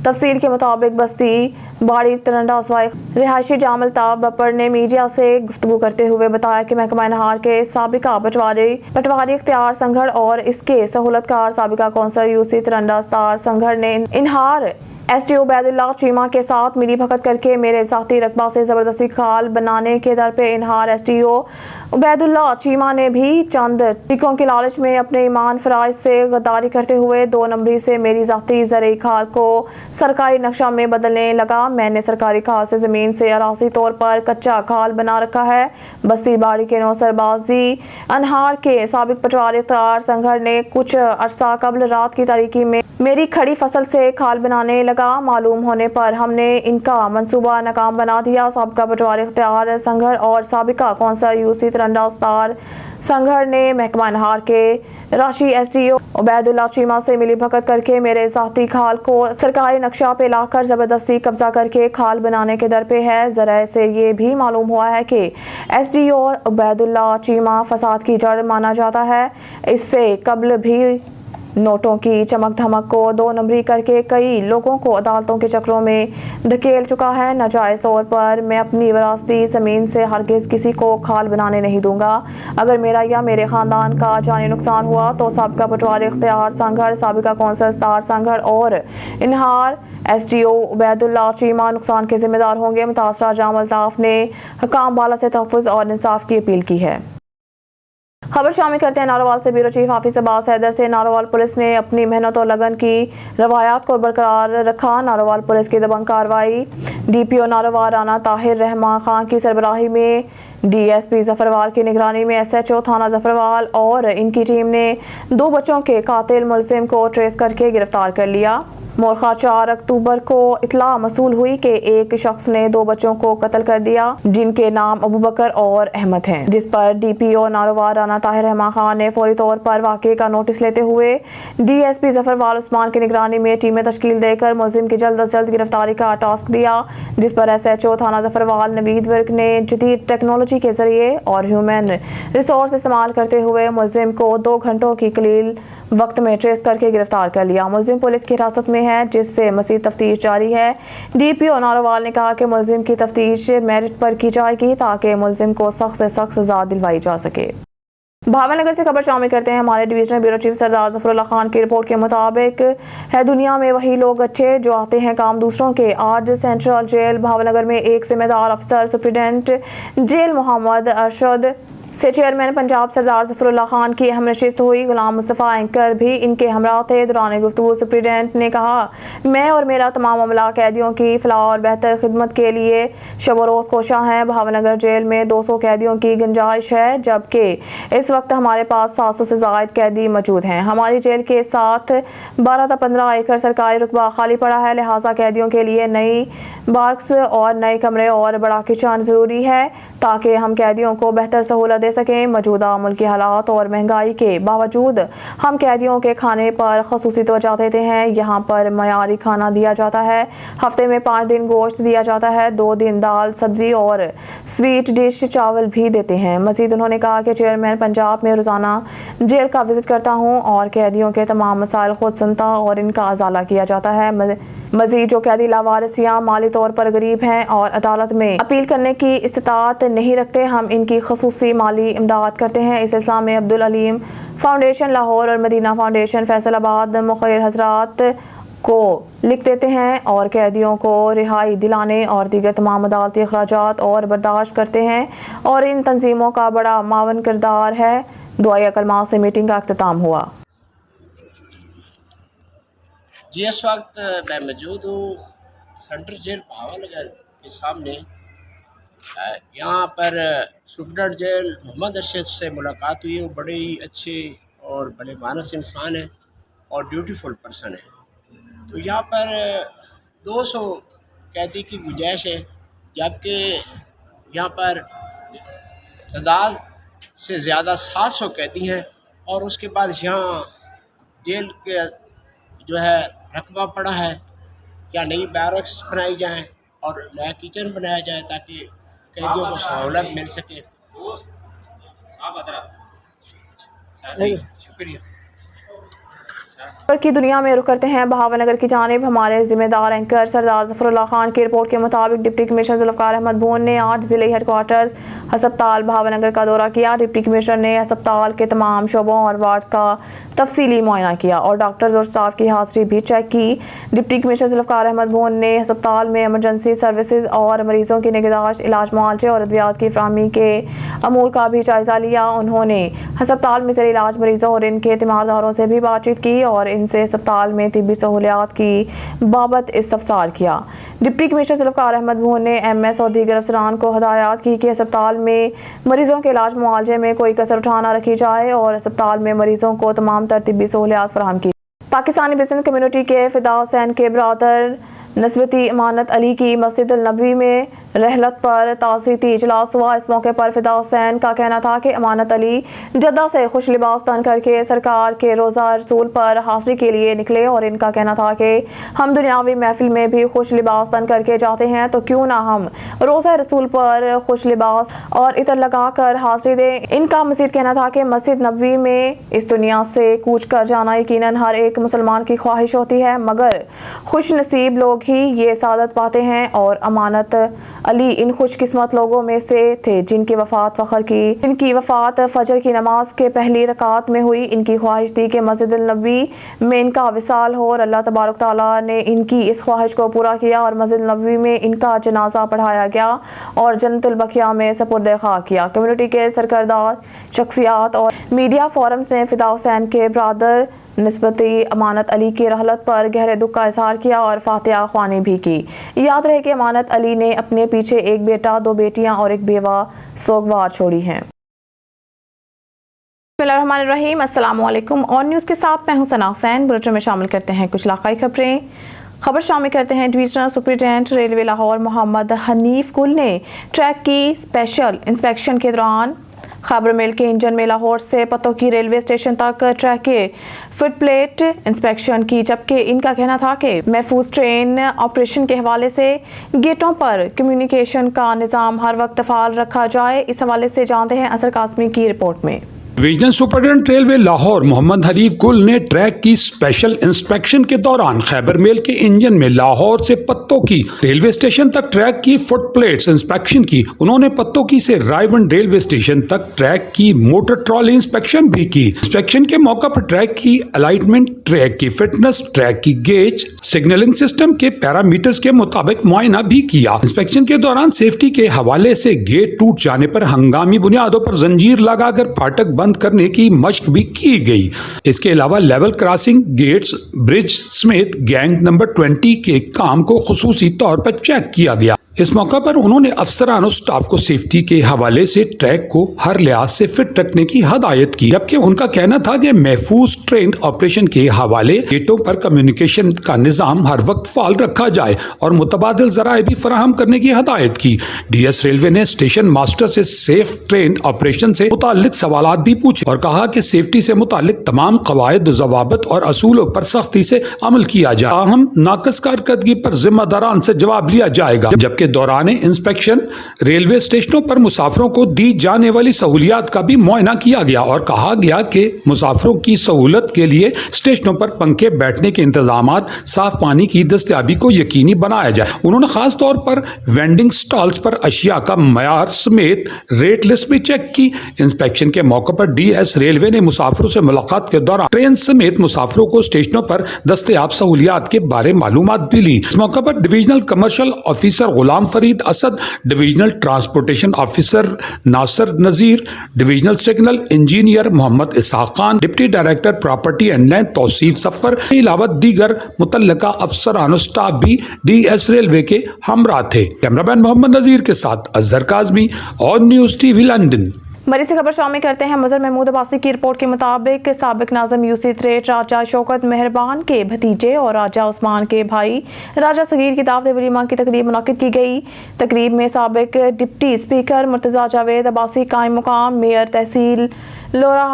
तफसील के मुताबिक बस्ती बाड़ी तरंडा सवाई रिहायशी जाम अल्ताफ बपर ने मीडिया से गुफ्तगू करते हुए बताया कि महकमा इनहार के साबिका पटवारी इख्तियार संघर और इसके सहूलतकार साबिका कौंसलर UC तरंडा स्टार संघर ने इनहार SDO उबैदुल्ला चीमा के साथ मिली भगत करके मेरे ज़ाती रकबा से ज़बरदस्ती खाल बनाने के दर पे इनहार SDO उबैदुल्ला चीमा ने भी चंद टिकों के लालच में अपने ईमान फराइज से गद्दारी करते हुए 2 नंबरी से मेरी ज़ाती ज़रई खाल को सरकारी नक्शा में बदलने लगा। मैंने सरकारी खाल से ज़मीन से अरासी तौर पर कच्चा खाल बना रखा है। बस्ती बाड़ी के नौसरबाजी इनहार के साबिक पटवारी इख्तियार संघर ने कुछ अरसा कबल रात की तारीकी में मेरी खड़ी फसल से खाल बनाने लगा। मालूम होने पर हमने इनका मंसूबा नाकाम बना दिया। साबिका पटवारी इख्तियार संघर और साबिका कौंसलर UC तरंडा स्टार संघर ने महकमा इनहार के राशि SDO उबैदुल्ला चीमा से मिली भगत करके मेरे ज़ाती खाल को सरकारी नक्शा पे लाकर ज़बरदस्ती कब्जा करके खाल बनाने के दर पे है। ज़रा से ये भी मालूम हुआ है कि SDO उबैदुल्ला चीमा फसाद की जड़ माना जाता है। इससे कबल भी नोटों की चमक धमक को 2 नंबरी करके कई लोगों को अदालतों के चक्रों में धकेल चुका है। नाजायज़ तौर पर मैं अपनी विरासती ज़मीन से हरगिज़ किसी को खाल बनाने नहीं दूंगा। अगर मेरा या मेरे ख़ानदान का जानी नुकसान हुआ तो साबिका पटवारी इख्तियार संघर, साबिका कौंसलर स्टार संघर और इनहार SDO उबैदुल्ला चीमा नुकसान के जिम्मेदार होंगे। मुतासरा जाम अल्ताफ ने हकाम बाला से तहफ़्फ़ुज़ और इंसाफ की अपील की है। खबर शामिल करते हैं नारोवाल से। ब्यूरो चीफ हाफिज अब्बास हैदर से नारोवाल पुलिस ने अपनी मेहनत और लगन की रवायात को बरकरार रखा। नारोवाल पुलिस की दबंग कार्रवाई DPO नारोवाल राना ताहिर रहमान खान की सरबराही में DSP जफरवाल की निगरानी में SHO थाना जफरवाल और इनकी टीम ने 2 बच्चों के कातिल मुलजिम को ट्रेस करके गिरफ्तार कर लिया। मोरखा 4 अक्टूबर को इतला मसूल हुई कि एक शख्स ने 2 बच्चों को कत्ल कर दिया जिनके नाम अबू बकर और अहमद हैं, जिस पर DPO नारोवाल राना ताहिर रहमान खान ने फौरी तौर पर वाक़े का नोटिस लेते हुए DSP जफरवाल उस्मान की निगरानी में टीमें तश्कील देकर मुलजिम की जल्द अज जल्द गिरफ्तारी का टास्क दिया, जिस पर SHO थाना जफरवाल नवीद वर्क ने जदीद टेक्नोलॉजी के जरिए और ह्यूमन रिसोर्स इस्तेमाल करते हुए मुलजिम को 2 घंटों की कलील वक्त में ट्रेस करके गिरफ्तार कर लिया। मुलजिम पुलिस की हिरासत में है, जिससे मज़ीद तफ्तीश जारी है। DPO नारोवाल ने कहा कि मुलजिम की तफ्तीश मेरिट पर की जाएगी ताकि मुलजिम को सख्त से सख्त सज़ा दिलवाई जा सके। भावनगर से खबर शामिल करते हैं। हमारे डिवीजनल ब्यूरो चीफ सरदार जफरुल्लाह खान की रिपोर्ट के मुताबिक है दुनिया में वही लोग अच्छे जो आते हैं काम दूसरों के। आज सेंट्रल जेल भावनगर में एक जिम्मेदार अफसर सुप्रिटेंडेंट जेल मोहम्मद अरशद से चेयरमैन पंजाब सरदार ज़फ़रुल्लाह खान की अहम नशिस्त हुई। गुलाम मुस्तफ़ा एंकर भी इनके हमरा थे। दौरान गुफ्तगू सुप्रीडेंट ने कहा, मैं और मेरा तमाम अमला कैदियों की फलाह और बेहतर खिदमत के लिए शब रोज़ कोशां हैं। भावनगर जेल में 200 कैदियों की गुंजाइश है, जबकि इस वक्त हमारे पास 700 से ज़ायद कैदी मौजूद हैं। हमारी जेल के साथ 12 से 15 एकड़ सरकारी रुकबा खाली पड़ा है, लिहाजा कैदियों के लिए नई बार्क्स और नए कमरे और बड़ा किचन ज़रूरी है ताकि हम कैदियों को बेहतर सहूलत दे सकें। मौजूदा मुल्की हालात और महंगाई के बावजूद हम कैदियों के खाने पर ख़ुसूसी तवज्जो देते हैं। यहाँ पर मयारी खाना दिया जाता है। हफ्ते में 5 दिन गोश्त दिया जाता है, 2 दिन दाल सब्जी और स्वीट डिश चावल भी देते हैं। मज़ीद उन्होंने कहा कि चेयरमैन पंजाब में रोज़ाना जेल का विज़िट करता हूँ और कैदियों के तमाम मसाइल खुद सुनता और इनका अजाला किया जाता है। मज़ीद जो कैदी लावारिस या माली तौर पर गरीब हैं और अदालत में अपील करने की इस्तिताअत नहीं रखते, हम इनकी खसूसी माली इमदाद करते हैं। इस सिलसिले में अब्दुल अलीम फाउंडेशन लाहौर और मदीना फाउंडेशन फैसलाबाद मुखिर हजरात को लिख देते हैं और कैदियों को रिहाई दिलाने और दीगर तमाम अदालती अखराजात और बर्दाश्त करते हैं और इन तंजीमों का बड़ा मावन किरदार है। दुआया कलमात से मीटिंग का अख्तिताम हुआ। जी, इस वक्त मैं मौजूद हूँ सेंट्रल जेल भावनगर के सामने। यहाँ पर सुप्रीडेंट जेल मोहम्मद अरशद से मुलाकात हुई। वो बड़े ही अच्छे और भले मानस इंसान है और ड्यूटीफुल पर्सन है। तो यहाँ पर 200 कैदी की गुंजाइश है, जबकि यहाँ पर तादाद से ज़्यादा 700 कैदी हैं। और उसके बाद यहाँ जेल के जो है रकबा पड़ा है, या नई बैरक्स बनाई जाएं और नया किचन बनाया जाए ताकि कैदियों को सहूलत मिल सके। शुक्रिया। की दुनिया में रुख करते हैं भावनगर की जानिब। हमारे जिम्मेदार एंकर सरदार ज़फ़रुल्लाह खान की रिपोर्ट के मुताबिक डिप्टी कमिश्नर ज़ुल्फ़िकार अहमद भून ने आज ज़िले हेडक्वार्टर्स हस्पताल भावनगर का दौरा किया। डिप्टी कमिश्नर ने अस्पताल के तमाम शोबों और वार्ड्स का तफसीली मुआयना किया और डॉक्टर्स और स्टाफ की हाज़िरी भी चेक की। डिप्टी कमिश्नर ज़ुल्फ़िकार अहमद भून ने अस्पताल में एमरजेंसी सर्विसेज और मरीजों की निगहदाश्त, इलाज, मुआवजे और अद्वियात की फराहमी के अमूर का भी जायज़ा लिया। उन्होंने अस्पताल में ज़ेर इलाज मरीजों और इनके तीमारदारों से भी बातचीत की और इनसे अस्पताल में तिब्बी सहूलियात की बाबत इस्तफसार किया। डिप्टी कमिश्नर ज़ुल्फ़िकार अहमद भून ने एमएस और दीगर अफसरान को हदायत की कि अस्पताल में मरीजों के इलाज मुआवजे में कोई कसर उठाना रखी जाए और अस्पताल में मरीजों को तमाम तर तिब्बी सहूलियात फराहम की। पाकिस्तानी बिजनेस कम्युनिटी के फिदा हुसैन के ब्रादर नस्बती अमानत अली की मस्जिद नबवी में रहलत पर ताज़ीती इजलास हुआ। इस मौके पर फिदा हुसैन का कहना था कि अमानत अली जद्दा से खुश लिबास तन करके सरकार के रोज़ा रसूल पर हाज़िरी के लिए निकले और इनका कहना था कि हम दुनियावी महफिल में भी खुश लिबास तन करके जाते हैं, तो क्यों ना हम रोज़ा रसूल पर खुश लिबास और इतर लगा कर हाज़िरी दें। इनका मज़ीद कहना था कि मस्जिद नबवी में इस दुनिया से कूच कर जाना यकीनन हर एक मुसलमान की ख्वाहिश होती है, मगर खुश नसीब लोग ही ये सादत पाते हैं और अमानत अली इन खुशकिस्मत लोगों में से थे जिनकी वफ़ात फजर की नमाज के पहली रकात में हुई। इनकी ख्वाहिश थी कि मस्जिद नबवी में इनका विसाल हो और अल्लाह तबारक तआला ने इनकी इस ख्वाहिश को पूरा किया और मस्जिद नबवी में इनका जनाजा पढ़ाया गया और जन्नतुल बकिया में सपुर्द खाक किया। कम्युनिटी के सरकर्दार शख्सियात और मीडिया फोरम्स ने फिदा हुसैन के ब्रादर निस्बती अमानत अली की रहलत पर गहरे दुख का इजहार किया और फातिहा ख्वानी भी की। याद रहे कि अमानत अली ने अपने पीछे एक बेटा, 2 बेटियां और एक बेवा सोगवार छोड़ी हैं। बिस्मिल्लाहिर्रहमानिर्रहीम, अस्सलाम वालेकुम। ऑन न्यूज़ के साथ मैं हूं सना हुसैन। बुलेटिन में शामिल करते हैं कुछ इलाकाई खबरें। खबर शामिल करते हैं divisional superintendent railway Lahore Mohammad Hanif Gul ने ट्रैक की स्पेशल इंस्पेक्शन के दौरान खबर मिल के इंजन में लाहौर से पतोकी रेलवे स्टेशन तक ट्रैक के फुट प्लेट इंस्पेक्शन की, जबकि इनका कहना था कि महफूज ट्रेन ऑपरेशन के हवाले से गेटों पर कम्युनिकेशन का निज़ाम हर वक्त फ़ाल रखा जाए। इस हवाले से जानते हैं असर कासमी की रिपोर्ट में। Divisional superintendent railway Lahore Mohammad Hanif Gul ने ट्रैक की स्पेशल इंस्पेक्शन के दौरान खैबर मेल के इंजन में लाहौर से पत्तों की रेलवे स्टेशन तक ट्रैक की फुट प्लेट्स इंस्पेक्शन की। उन्होंने पत्तों की से रायवन रेलवे स्टेशन तक ट्रैक की मोटर ट्रॉली इंस्पेक्शन भी की। इंस्पेक्शन के मौका पर ट्रैक की अलाइनमेंट, ट्रैक की फिटनेस, ट्रैक की गेज, सिग्नलिंग सिस्टम के पैरामीटर्स के मुताबिक मुआयना भी किया। इंस्पेक्शन के दौरान सेफ्टी के हवाले से गेट टूट जाने पर हंगामी बुनियादों पर जंजीर लगाकर फाटक बंद करने की मशक भी की गई। इसके अलावा लेवल क्रॉसिंग, गेट्स, ब्रिज समेत गैंग नंबर 20 के काम को खुसूसी तौर पर चेक किया गया। इस मौका पर उन्होंने अफसरान और स्टाफ को सेफ्टी के हवाले से ट्रैक को हर लिहाज से फिट रखने की हदायत की, जबकि उनका कहना था कि महफूज ट्रेन ऑपरेशन के हवाले गेटों पर कम्युनिकेशन का निज़ाम हर वक्त फाल रखा जाए और मुतबादिल ज़राए भी फराहम करने की हदायत की। डीएस रेलवे ने स्टेशन मास्टर से सेफ ट्रेन ऑपरेशन से मुताल्लिक सवालात भी पूछे और कहा कि सेफ्टी से मुताल्लिक तमाम कवायद, ज़वाबित और असूलों पर सख्ती से अमल किया जाए। अहम नाक़िस कारकर्दगी पर जिम्मेदारान से जवाब लिया जाएगा। जबकि दौरान इंस्पेक्शन रेलवे स्टेशनों पर मुसाफिरों को दी जाने वाली सहूलियात का भी मुआयना किया गया और कहा गया कि मुसाफिरों की सहूलत के लिए स्टेशनों पर पंखे, बैठने के इंतजामात, साफ पानी की दस्तयाबी को यकीनी बनाया जाए। उन्होंने खास तौर पर वेंडिंग स्टॉल्स पर अशिया का मयार समेत रेट लिस्ट भी चेक की। इंस्पेक्शन के मौके पर डीएस रेलवे ने मुसाफिरों से मुलाकात के दौरान ट्रेन समेत मुसाफिरों को स्टेशनों पर दस्तयाब सहूलियात के बारे मालूमात भी ली। इस मौके पर divisional commercial officer Ghulam Farid Asad, divisional transportation officer Nasir Nazir, divisional signal engineer Muhammad Ishaq Khan, deputy director property and land Tauseef Safar के अलावा दीगर मुतल्लिका अफसरान और स्टाफ भी डीएस रेलवे के हमरा थे। कैमरामैन मोहम्मद नजीर के साथ अजहर काजमी और न्यूज़ टीवी लंदन। मरी से खबर शामिल करते हैं। मजहर महमूद अब्बासी की रिपोर्ट के मुताबिक साबिक नाज़िम यूसी थ्रेट राजा शौकत मेहरबान के भतीजे और राजा उस्मान के भाई राजा सगीर की दावत वलीमा की तकरीब मुनक़िद की गई। तकरीब में साबिक डिप्टी स्पीकर मुर्तज़ा जावेद अब्बासी, कायम मुकाम मेयर तहसील लोरा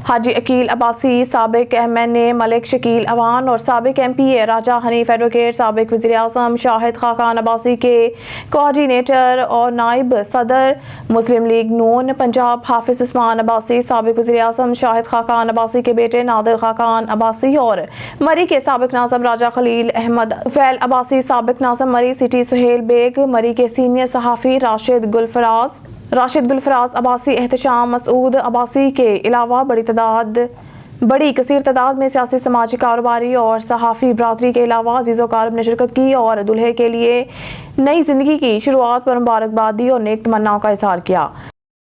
हाजी अकील अब्बासी, साबिक MNA मलिक शकील अवान और साबिक MPA राजा हनीफ एडवोकेट, साबिक वज़ीर आज़म शाहिद खाकान अब्बासी के कोऑर्डिनेटर और नायब सदर मुस्लिम लीग नून पंजाब हाफिज उस्मान अब्बासी, साबिक वज़ीर आज़म शाहिद खाकान अब्बासी के बेटे नादिर खाकान अब्बासी और मरी के साबिक नाज़िम राजा खलील अहमद फैल अब्बासी, साबिक नाज़िम मरी सिटी सुहेल बेग, मरी के सीनियर सहाफ़ी राशिद गुलफराज अब्बासी, एहतशाम मसूद अब्बासी के अलावा बड़ी कसीर तादाद में सियासी, समाजी, कारोबारी और सहाफ़ी बरादरी के अलावा अजीज़ो कारब ने शिरकत की और दुल्हे के लिए नई ज़िंदगी की शुरुआत पर मुबारकबाद दी और नेक तमन्नाओं का इज़हार किया।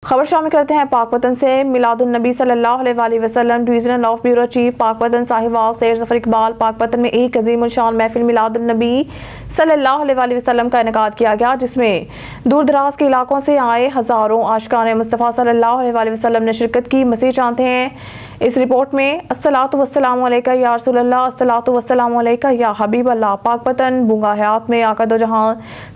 खबर शामिल करते हैं पाक वतन से। मिलादुन नबी सल्लल्लाहु अलैहि वसल्लम डिवीजनल ऑफ ब्यूरो चीफ पाक वतन साहिवाल सैयद ज़फ़र इकबाल पाक वतन में एक अज़ीमुल शान महफिल मिलादुन नबी सल्लल्लाहु अलैहि वसल्लम का इनेकाद किया गया, जिसमें दूर दराज के इलाकों से आए हज़ारों आशिकाने मुस्तफ़ा सल्लल्लाहु अलैहि वसल्लम ने शिरकत की। मसीह जानते हैं इस रिपोर्ट में। अस्सलातु वस्सलामु अलैका या रसूल अल्लाह, अस्सलातु वस्सलामु अलैका या हबीब अल्लाह। पाक वतन बूंगा हयात में आका दो जहां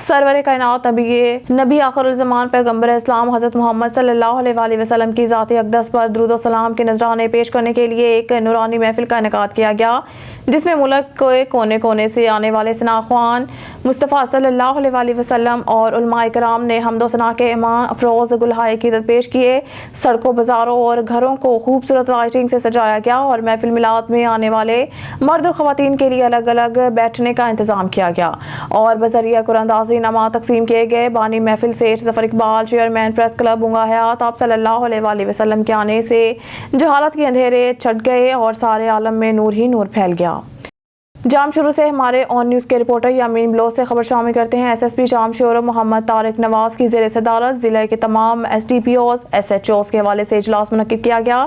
सरवर कायनात नबी आखिरुल ज़मान पैगंबर इस्लाम हज़रत मोहम्मद सल्लल्लाहु अलैहि वसल्लम की ज़ात अक़दस पर दुरूद व सलाम के नजराने पेश करने के लिए एक नूरानी महफिल का इनेकाद किया गया, जिसमें मुल्क के कोने कोने से आने वाले सनाख्वान मुस्तफ़ा सल्लल्लाहु अलैहि वसल्लम और उलमाए किराम ने हम्दो सना के ईमान अफरोज़ गुलहाए क़ीदत पेश किए। सड़कों, बाज़ारों और घरों को खूबसूरत लाइटिंग से सजाया गया और महफिल मिलाद में आने वाले मर्द और ख़वातीन के लिए अलग अलग बैठने का इंतज़ाम किया गया और बज़रिया कुरानंदाज़ी इनामात तकसीम किए गए। बानी महफिल Syed Zafar Iqbal, chairman press club Bunga Hayat, आप सल्लल्लाहु अलैहि वसल्लम के आने से जहालत के अंधेरे छट गए और सारे आलम में नूर ही नूर फैल गया। जाम शुरू से हमारे ऑन न्यूज़ के रिपोर्टर यामीन ब्लो से खबर शामिल करते हैं। SSP जाम शोर मोहम्मद तारिक नवाज की ज़ेर सदारत ज़िले के तमाम SDPOs SHOs के हवाले से इजलास मुनक़िद किया गया।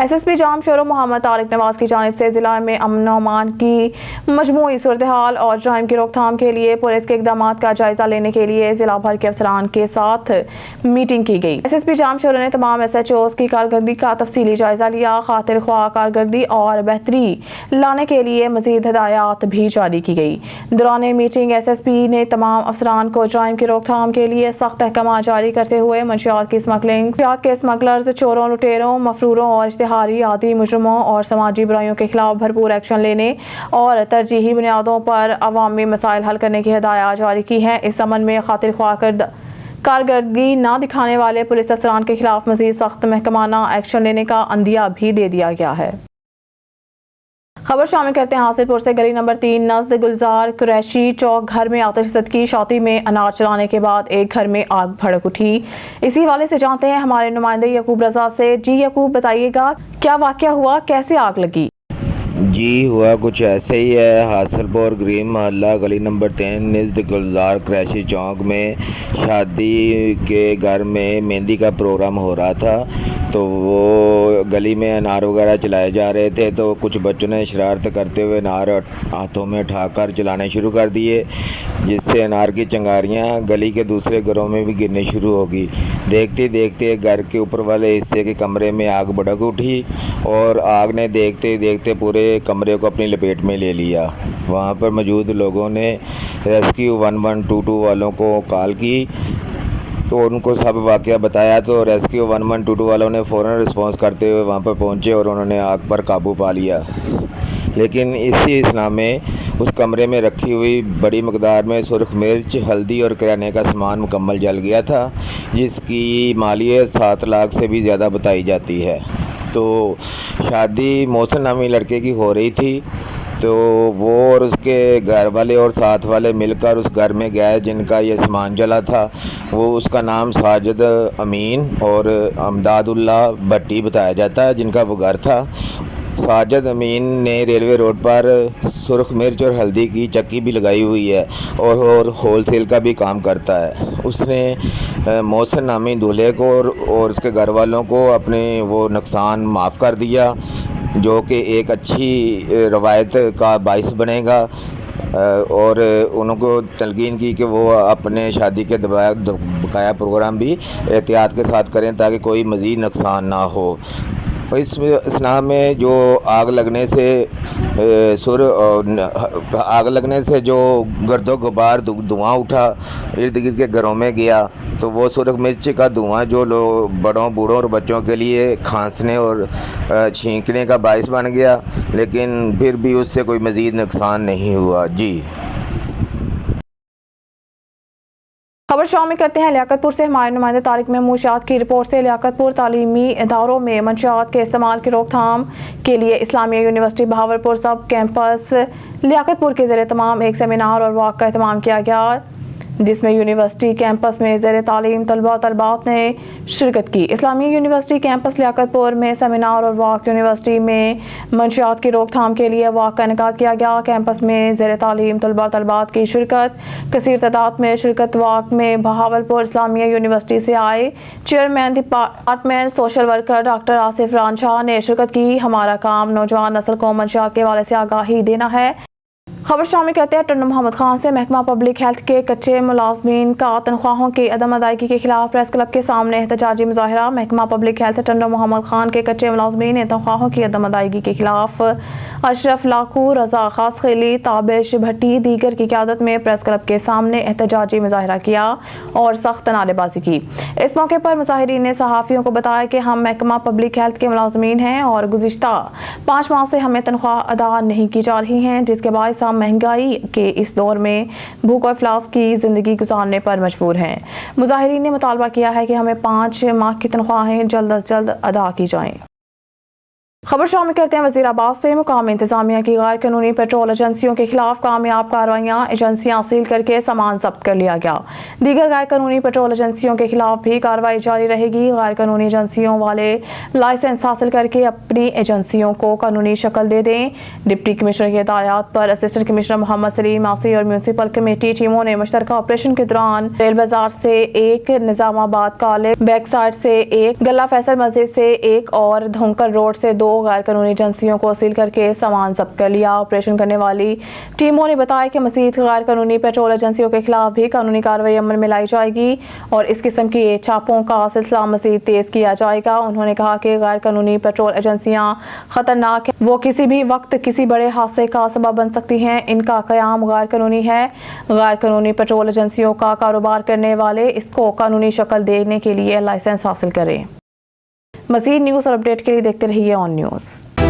SSP जाम शोर मोहम्मद तारिक नवाज की जानिब से ज़िला में अमन व अमान की मजमूई सूरत हाल और जराइम की रोकथाम के लिए पुलिस के इक़दाम का जायज़ा लेने के लिए ज़िला भर के अफसरान के साथ मीटिंग की गई। SSP जाम शोर ने तमाम SHOs की कारकर्दगी का तफसीली जायज़ा लिया। खातिर ख्वाह कारकर्दगी और बेहतरी लाने के लिए मज़ीद हिदायत भी जारी की गई। दौरान मीटिंग SSP ने तमाम अफसरान को जराइम की रोकथाम के लिए सख्त अहकाम जारी करते हुए मंशियात की स्मगलिंग, मंशियात के स्मगलर्स, चोरों, लुटेरों, मफरूरों और इश्तिहारी आदि मुजरमों और समाजी बुराइयों के खिलाफ भरपूर एक्शन लेने और तरजीही बुनियादों पर अवामी मसाइल हल करने की हिदायत जारी की हैं। इस अमन में खातिर ख्वाह کارکردگی نہ دکھانے والے پولیس افسران کے خلاف مزید سخت محکمانہ ایکشن لینے کا عندیہ بھی دے دیا گیا ہے۔ خبر شامل کرتے ہیں حاصل پور سے۔ گلی نمبر 3 نزد گلزار قریشی چوک گھر میں آتش زدگی، شاطی میں انار چلانے کے بعد ایک گھر میں آگ بھڑک اٹھی۔ اسی حوالے سے جانتے ہیں ہمارے نمائندے یعقوب رضا سے۔ جی یعقوب، بتائیے گا کیا واقعہ ہوا، کیسے آگ لگی؟ جی ہوا کچھ ایسے ہی ہے۔ حاصل پور گرین محلہ گلی نمبر 3 نزد گلزار قریشی چوک میں شادی کے گھر میں مہندی کا پروگرام ہو رہا تھا، تو وہ گلی میں انار وغیرہ چلائے جا رہے تھے، تو کچھ بچوں نے شرارت کرتے ہوئے انار ہاتھوں میں اٹھا کر چلانے شروع کر دیے، جس سے انار کی چنگاریاں گلی کے دوسرے گھروں میں بھی گرنے شروع ہو گئی۔ دیکھتے دیکھتے گھر کے اوپر والے حصے کے کمرے میں آگ بھڑک اٹھی اور آگ نے دیکھتے دیکھتے پورے کمرے کو اپنی لپیٹ میں لے لیا۔ وہاں پر موجود لوگوں نے ریسکیو 1122 والوں کو کال کی تو ان کو سب واقعہ بتایا، تو ریسکیو 1122 والوں نے فوراً رسپانس کرتے ہوئے وہاں پر پہنچے اور انہوں نے آگ پر قابو پا لیا۔ لیکن اسی اثناء میں اس کمرے میں رکھی ہوئی بڑی مقدار میں سرخ مرچ، ہلدی اور کریانے کا سامان مکمل جل گیا تھا، جس کی مالیت 7 لاکھ سے بھی زیادہ بتائی جاتی ہے۔ تو شادی محسن نامی لڑکے کی ہو رہی تھی، تو وہ اور اس کے گھر والے اور ساتھ والے مل کر اس گھر میں گئے جن کا یہ سامان جلا تھا۔ وہ اس کا نام ساجد امین اور امداد اللہ بھٹی بتایا جاتا ہے، جن کا وہ گھر تھا۔ ساجد امین نے ریلوے روڈ پر سرخ مرچ اور ہلدی کی چکی بھی لگائی ہوئی ہے اور ہول سیل کا بھی کام کرتا ہے۔ اس نے محسن نامی دولہے کو اور اس کے گھر والوں کو اپنے وہ نقصان معاف کر دیا، جو کہ ایک اچھی روایت کا باعث بنے گا، اور انہوں کو تلقین کی کہ وہ اپنے شادی کے بقایا پروگرام بھی احتیاط کے ساتھ کریں تاکہ کوئی مزید نقصان نہ ہو۔ اس اثناء میں جو آگ لگنے سے جو گرد و غبار دھواں اٹھا ارد گرد کے گھروں میں گیا، تو وہ سرخ مرچ کا دھواں جو بڑوں بوڑھوں اور بچوں کے لیے کھانسنے اور چھینکنے کا باعث بن گیا، لیکن پھر بھی اس سے کوئی مزید نقصان نہیں ہوا۔ جی خبر شامل کرتے ہیں لیاقت پور سے۔ ہمارے نمائندے طارق محمود شاد کی رپورٹ سے۔ لیاقت پور تعلیمی اداروں میں منشیات کے استعمال کی روک تھام کے لیے اسلامیہ یونیورسٹی بہاولپور سب کیمپس لیاقت پور کے زیر اہتمام ایک سیمینار اور واک کا اہتمام کیا گیا، جس میں یونیورسٹی کیمپس میں زیر تعلیم طلباء و طالبات نے شرکت کی۔ اسلامیہ یونیورسٹی کیمپس لیاقت پور میں سیمینار اور واک یونیورسٹی میں منشیات کی روک تھام کے لیے واک کا انعقاد کیا گیا۔ کیمپس میں زیر تعلیم طلباء و طالبات کی شرکت، کثیر تعداد میں شرکت۔ واک میں بہاولپور اسلامیہ یونیورسٹی سے آئے chairman department social worker doctor Asif Ran Shah نے شرکت کی۔ ہمارا کام نوجوان نسل کو منشیات کے حوالے سے آگاہی دینا ہے۔ خبر شامل کرتے ہیں ٹنڈو محمد خان سے۔ محکمہ پبلک ہیلتھ کے کچے ملازمین کا تنخواہوں کی عدم ادائیگی کے خلاف پریس کلب کے سامنے احتجاجی مظاہرہ۔ محکمہ پبلک ہیلتھ ٹنڈو محمد خان کے کچے ملازمین نے تنخواہوں کی عدم ادائیگی کے خلاف اشرف لاکھو، رضا خاص خیلی، تابش بھٹی دیگر کی قیادت میں پریس کلب کے سامنے احتجاجی مظاہرہ کیا اور سخت نعرے بازی کی۔ اس موقع پر مظاہرین نے صحافیوں کو بتایا کہ ہم محکمہ پبلک ہیلتھ کے ملازمین ہیں اور گزشتہ 5 ماہ سے ہمیں تنخواہ ادا نہیں کی جا رہی ہیں، جس کے باعث ہم مہنگائی کے اس دور میں بھوک و افلاس کی زندگی گزارنے پر مجبور ہیں۔ مظاہرین نے مطالبہ کیا ہے کہ ہمیں 5 ماہ کی تنخواہیں جلد از جلد ادا کی جائیں۔ خبر شامل کرتے ہیں وزیر آباد سے۔ مقامی انتظامیہ کی غیر قانونی پیٹرول ایجنسیوں کے خلاف کامیاب کارروائیاں، ایجنسیاں سیل کر کے سامان ضبط کر لیا گیا۔ دیگر غیر قانونی پیٹرول ایجنسیوں کے خلاف بھی کارروائی جاری رہے گی۔ غیر قانونی ایجنسیوں والے لائسنس حاصل کر کے اپنی ایجنسیوں کو قانونی شکل دے دیں۔ ڈپٹی کمشنر کی ہدایات پر اسسٹنٹ کمشنر محمد سلیم ماسی اور میونسپل کمیٹی ٹیموں نے مشترکہ آپریشن کے دوران ریل بازار سے 1، نظام آباد کالج بیک سائڈ سے 1، گلہ فیصل مسجد سے 1 اور دھونکر روڈ سے 2 غیر قانونی ایجنسیوں کو سیل کر کے سامان ضبط کر لیا۔ آپریشن کرنے والی ٹیموں نے بتایا کہ مزید غیر قانونی پیٹرول ایجنسیوں کے خلاف بھی قانونی کارروائی عمل میں لائی جائے گی اور اس قسم کی چھاپوں کا سلسلہ مزید تیز کیا جائے گا۔ انہوں نے کہا کہ غیر قانونی پیٹرول ایجنسیاں خطرناک ہیں، وہ کسی بھی وقت کسی بڑے حادثے کا سبب بن سکتی ہیں۔ ان کا قیام غیر قانونی ہے۔ غیر قانونی پیٹرول ایجنسیوں کا کاروبار کرنے والے اس کو قانونی شکل دینے کے لیے لائسنس حاصل کریں۔ مزید نیوز اور اپڈیٹ کے لیے دیکھتے رہیے آن نیوز۔